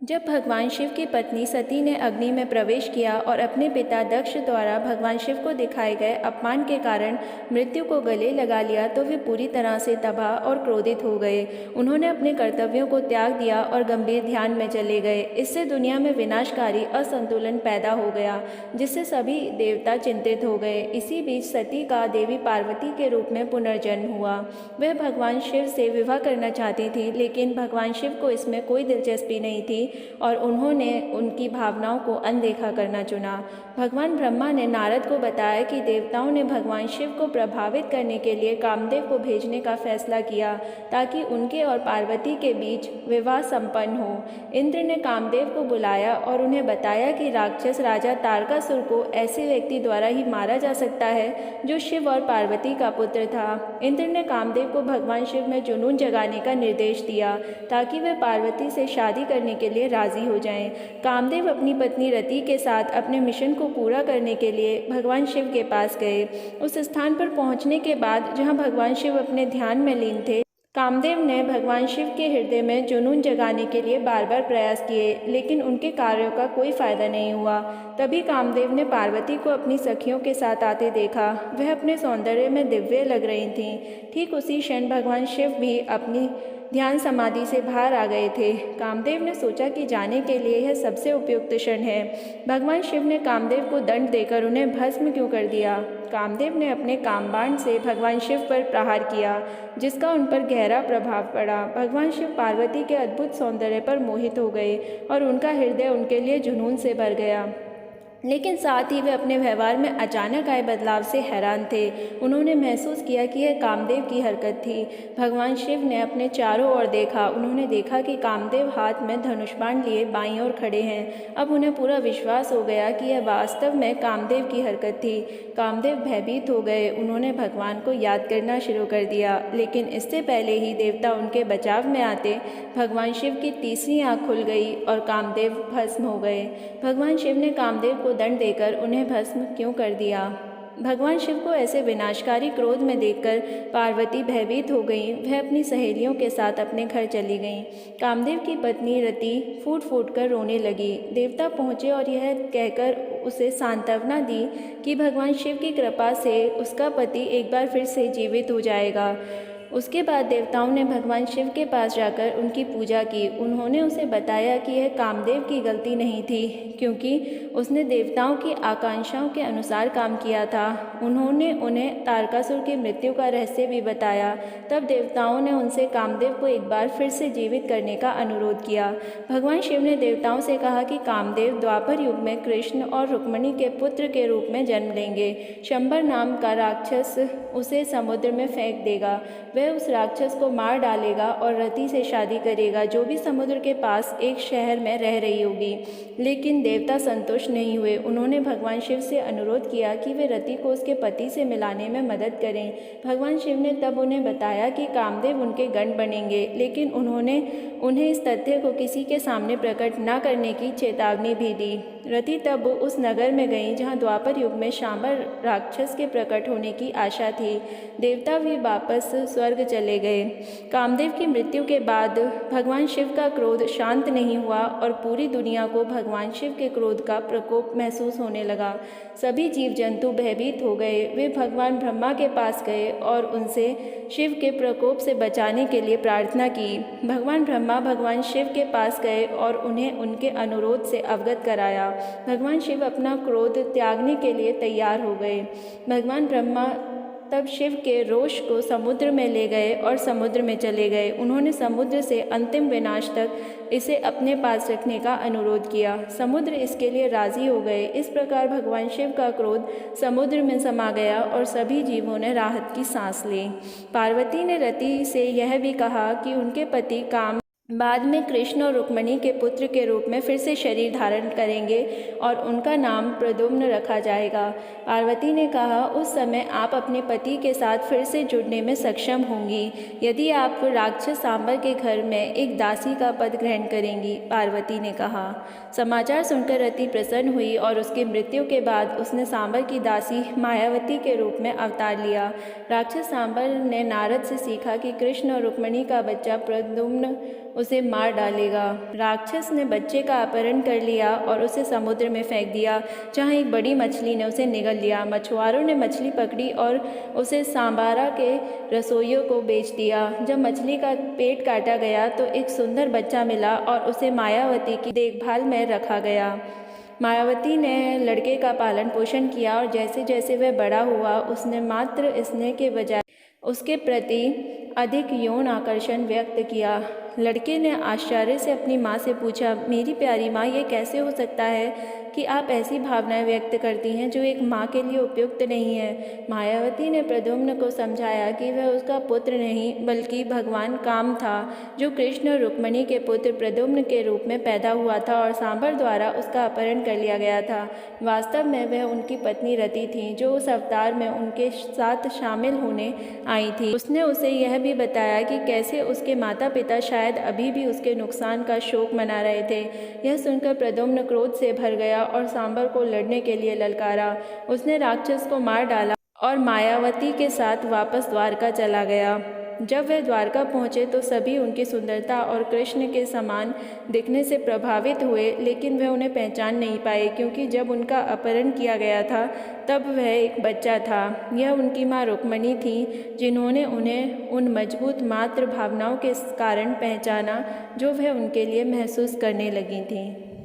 जब भगवान शिव की पत्नी सती ने अग्नि में प्रवेश किया और अपने पिता दक्ष द्वारा भगवान शिव को दिखाए गए अपमान के कारण मृत्यु को गले लगा लिया तो वे पूरी तरह से तबाह और क्रोधित हो गए। उन्होंने अपने कर्तव्यों को त्याग दिया और गंभीर ध्यान में चले गए। इससे दुनिया में विनाशकारी असंतुलन पैदा हो गया, जिससे सभी देवता चिंतित हो गए। इसी बीच सती का देवी पार्वती के रूप में पुनर्जन्म हुआ। वह भगवान शिव से विवाह करना चाहती थी, लेकिन भगवान शिव को इसमें कोई दिलचस्पी नहीं थी और उन्होंने उनकी भावनाओं को अनदेखा करना चुना। भगवान ब्रह्मा ने नारद को बताया कि देवताओं ने भगवान शिव को प्रभावित करने के लिए कामदेव को भेजने का फैसला किया ताकि उनके और पार्वती के बीच विवाह संपन्न हो। इंद्र ने कामदेव को बुलाया और उन्हें बताया कि राक्षस राजा तारकासुर को ऐसे व्यक्ति द्वारा ही मारा जा सकता है जो शिव और पार्वती का पुत्र था। इंद्र ने कामदेव को भगवान शिव में जुनून जगाने का निर्देश दिया ताकि वे पार्वती से शादी करने के लिए राजी हो जाएं। कामदेव अपनी पत्नी रति के साथ अपने मिशन को पूरा करने के लिए भगवान शिव के पास गए। उस स्थान पर पहुंचने के बाद जहां भगवान शिव अपने ध्यान में लीन थे, कामदेव ने भगवान शिव के हृदय में जुनून जगाने के लिए बार बार प्रयास किए, लेकिन उनके कार्यों का कोई फायदा नहीं हुआ। तभी कामदेव ने पार्वती को अपनी सखियों के साथ आते देखा। वह अपने सौंदर्य में दिव्य लग रही थीं। ठीक उसी क्षण भगवान शिव भी अपनी ध्यान समाधि से बाहर आ गए थे। कामदेव ने सोचा कि जाने के लिए यह सबसे उपयुक्त क्षण है। भगवान शिव ने कामदेव को दंड देकर उन्हें भस्म क्यों कर दिया? कामदेव ने अपने कामबाण से भगवान शिव पर प्रहार किया, जिसका उन पर गहरा प्रभाव पड़ा। भगवान शिव पार्वती के अद्भुत सौंदर्य पर मोहित हो गए और उनका हृदय उनके लिए जुनून से भर गया। लेकिन साथ ही वे अपने व्यवहार में अचानक आए बदलाव से हैरान थे। उन्होंने महसूस किया कि यह कामदेव की हरकत थी। भगवान शिव ने अपने चारों ओर देखा। उन्होंने देखा कि कामदेव हाथ में धनुष बाण लिए बाईं ओर खड़े हैं। अब उन्हें पूरा विश्वास हो गया कि यह वास्तव में कामदेव की हरकत थी। कामदेव भयभीत हो गए। उन्होंने भगवान को याद करना शुरू कर दिया, लेकिन इससे पहले ही देवता उनके बचाव में आते भगवान शिव की तीसरी आँख खुल गई और कामदेव भस्म हो गए। भगवान शिव ने कामदेव को दंड देकर उन्हें भस्म क्यों कर दिया? भगवान शिव को ऐसे विनाशकारी क्रोध में देखकर पार्वती भयभीत हो गई। वह अपनी सहेलियों के साथ अपने घर चली गईं। कामदेव की पत्नी रति फूट फूट कर रोने लगी। देवता पहुँचे और यह कहकर उसे सांत्वना दी कि भगवान शिव की कृपा से उसका पति एक बार फिर से जीवित हो जाएगा। उसके बाद देवताओं ने भगवान शिव के पास जाकर उनकी पूजा की। उन्होंने उसे बताया कि यह कामदेव की गलती नहीं थी, क्योंकि उसने देवताओं की आकांक्षाओं के अनुसार काम किया था। उन्होंने उन्हें तारकासुर की मृत्यु का रहस्य भी बताया। तब देवताओं ने उनसे कामदेव को एक बार फिर से जीवित करने का अनुरोध किया। भगवान शिव ने देवताओं से कहा कि कामदेव द्वापर युग में कृष्ण और रुक्मिणी के पुत्र के रूप में जन्म लेंगे। शंबर नाम का राक्षस उसे समुद्र में फेंक देगा। वह उस राक्षस को मार डालेगा और रति से शादी करेगा, जो भी समुद्र के पास एक शहर में रह रही होगी। लेकिन देवता संतुष्ट नहीं हुए। उन्होंने भगवान शिव से अनुरोध किया कि वे रति को उसके पति से मिलाने में मदद करें। भगवान शिव ने तब उन्हें बताया कि कामदेव उनके गण बनेंगे, लेकिन उन्होंने उन्हें इस तथ्य को किसी के सामने प्रकट न करने की चेतावनी भी दी। रति तब उस नगर में गई जहाँ द्वापर युग में शांबर राक्षस के प्रकट होने की आशा थी। देवता भी वापस स्वर्ग चले गए। कामदेव की मृत्यु के बाद भगवान शिव का क्रोध शांत नहीं हुआ और पूरी दुनिया को भगवान शिव के क्रोध का प्रकोप महसूस होने लगा। सभी जीव जंतु भयभीत हो गए। वे भगवान ब्रह्मा के पास गए और उनसे शिव के प्रकोप से बचाने के लिए प्रार्थना की। भगवान ब्रह्मा भगवान शिव के पास गए और उन्हें उनके अनुरोध से अवगत कराया। भगवान शिव अपना क्रोध त्यागने के लिए तैयार हो गए। भगवान ब्रह्मा तब शिव के रोष को समुद्र में ले गए और समुद्र में चले गए। उन्होंने समुद्र से अंतिम विनाश तक इसे अपने पास रखने का अनुरोध किया। समुद्र इसके लिए राजी हो गए। इस प्रकार भगवान शिव का क्रोध समुद्र में समा गया और सभी जीवों ने राहत की सांस ली। पार्वती ने रति से यह भी कहा कि उनके पति काम बाद में कृष्ण और रुक्मिणी के पुत्र के रूप में फिर से शरीर धारण करेंगे और उनका नाम प्रद्युम्न रखा जाएगा। पार्वती ने कहा, उस समय आप अपने पति के साथ फिर से जुड़ने में सक्षम होंगी यदि आप राक्षस सांबर के घर में एक दासी का पद ग्रहण करेंगी। पार्वती ने कहा। समाचार सुनकर रति प्रसन्न हुई और उसकी मृत्यु के बाद उसने सांबर की दासी मायावती के रूप में अवतार लिया। राक्षस सांबर ने नारद से सीखा कि कृष्ण और रुक्मिणी का बच्चा प्रद्युम्न उसे मार डालेगा। राक्षस ने बच्चे का अपहरण कर लिया और उसे समुद्र में फेंक दिया, जहाँ एक बड़ी मछली ने उसे निगल लिया। मछुआरों ने मछली पकड़ी और उसे सांबारा के रसोइयों को बेच दिया। जब मछली का पेट काटा गया तो एक सुंदर बच्चा मिला और उसे मायावती की देखभाल में रखा गया। मायावती ने लड़के का पालन पोषण किया और जैसे जैसे वह बड़ा हुआ उसने मात्र स्नेह के बजाय उसके प्रति अधिक यौन आकर्षण व्यक्त किया। लड़के ने आश्चर्य से अपनी माँ से पूछा, मेरी प्यारी माँ, ये कैसे हो सकता है कि आप ऐसी भावनाएं व्यक्त करती हैं जो एक माँ के लिए उपयुक्त नहीं है। मायावती ने प्रद्युम्न को समझाया कि वह उसका पुत्र नहीं बल्कि भगवान काम था, जो कृष्ण और रुक्मिणी के पुत्र प्रद्युम्न के रूप में पैदा हुआ था और सांबर द्वारा उसका अपहरण कर लिया गया था। वास्तव में वह उनकी पत्नी रति थी, जो उस अवतार में उनके साथ शामिल होने आई थी। उसने उसे यह भी बताया कि कैसे उसके माता पिता शायद अभी भी उसके नुकसान का शोक मना रहे थे। यह सुनकर प्रद्युम्न क्रोध से भर गया और सांबर को लड़ने के लिए ललकारा। उसने राक्षस को मार डाला और मायावती के साथ वापस द्वारका चला गया। जब वे द्वारका पहुँचे तो सभी उनकी सुंदरता और कृष्ण के समान दिखने से प्रभावित हुए, लेकिन वह उन्हें पहचान नहीं पाए, क्योंकि जब उनका अपहरण किया गया था तब वह एक बच्चा था। यह उनकी माँ रुक्मिणी थी, जिन्होंने उन्हें उन मजबूत मातृ भावनाओं के कारण पहचाना जो वह उनके लिए महसूस करने लगी थीं।